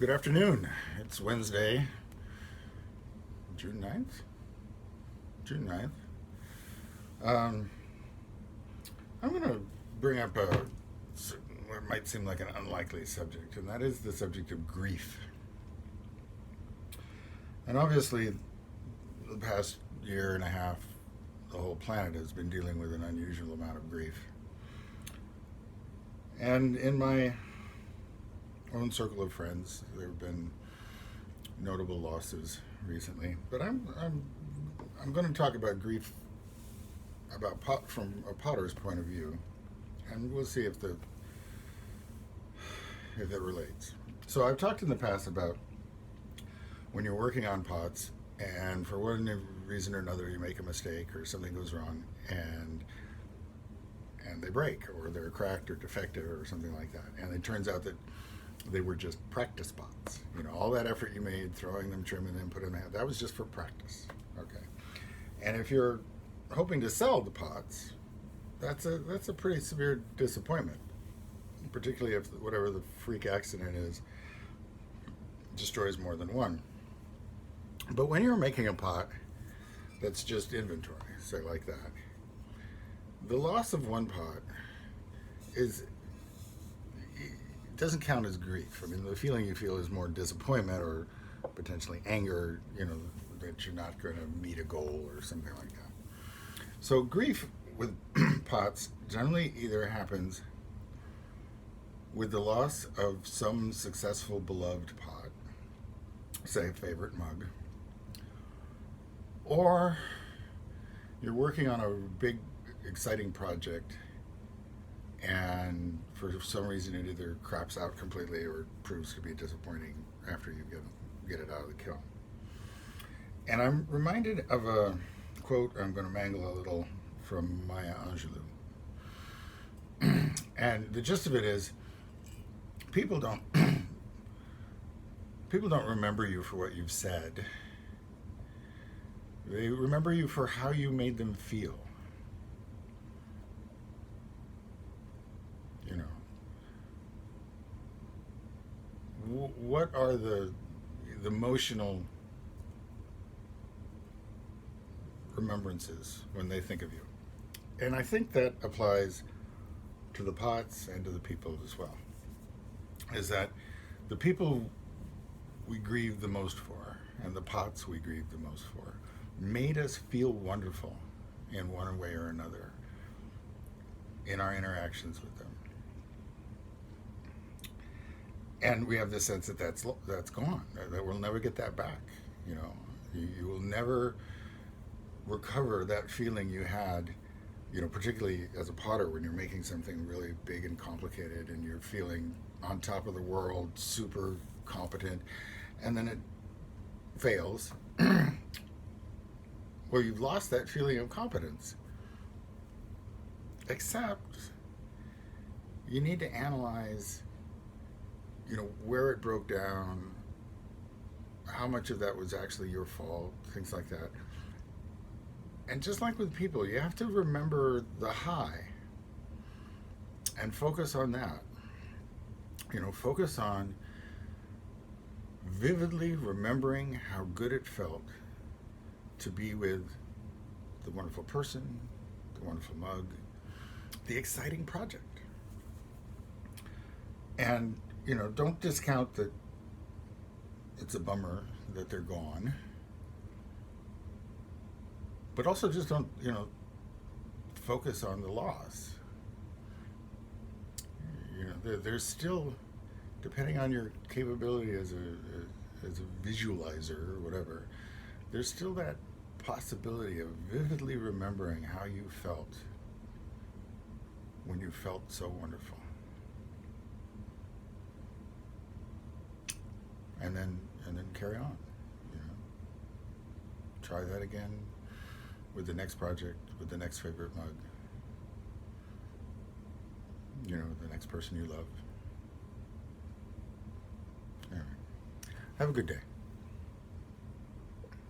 Good afternoon. It's Wednesday, June 9th? June 9th. Um, I'm going to bring up what might seem like an unlikely subject, and that is the subject of grief. And obviously, the past year and a half, the whole planet has been dealing with an unusual amount of grief. And in my own circle of friends, there have been notable losses recently. But I'm going to talk about grief from a potter's point of view, and we'll see if it relates. So I've talked in the past about when you're working on pots, and for one reason or another you make a mistake or something goes wrong, and they break or they're cracked or defective or something like that, and it turns out that they were just practice pots. All that effort you made, throwing them, trimming them, putting them out, that was just for practice. Okay. And if you're hoping to sell the pots, that's a pretty severe disappointment, particularly if whatever the freak accident is destroys more than one. But when you're making a pot that's just inventory, say like that, the loss of one pot is doesn't count as grief. I mean, the feeling you feel is more disappointment or potentially anger, that you're not going to meet a goal or something like that. So grief with pots generally either happens with the loss of some successful beloved pot, say a favorite mug, or you're working on a big exciting project and for some reason it either craps out completely or proves to be disappointing after you get it out of the kiln. And I'm reminded of a quote I'm going to mangle a little from Maya Angelou. And the gist of it is people don't people don't remember you for what you've said. They remember you for how you made them feel. You know, what are the emotional remembrances when they think of you? And I think that applies to the pots and to the people as well. Is that the people we grieve the most for and the pots we grieve the most for made us feel wonderful in one way or another in our interactions with them. And we have this sense that that's gone, that we'll never get that back. You will never recover that feeling you had, particularly as a potter when you're making something really big and complicated and you're feeling on top of the world, super competent, and then it fails. Well, you've lost that feeling of competence. Except you need to analyze, where it broke down, how much of that was actually your fault, things like that. And just like with people, you have to remember the high and focus on that. Focus on vividly remembering how good it felt to be with the wonderful person, the wonderful mug, the exciting project. And, don't discount that it's a bummer that they're gone. But also just don't, focus on the loss. There's still, depending on your capability as a visualizer or whatever, there's still that possibility of vividly remembering how you felt when you felt so wonderful. And then carry on. Try that again with the next project, with the next favorite mug, the next person you love. Anyway, have a good day.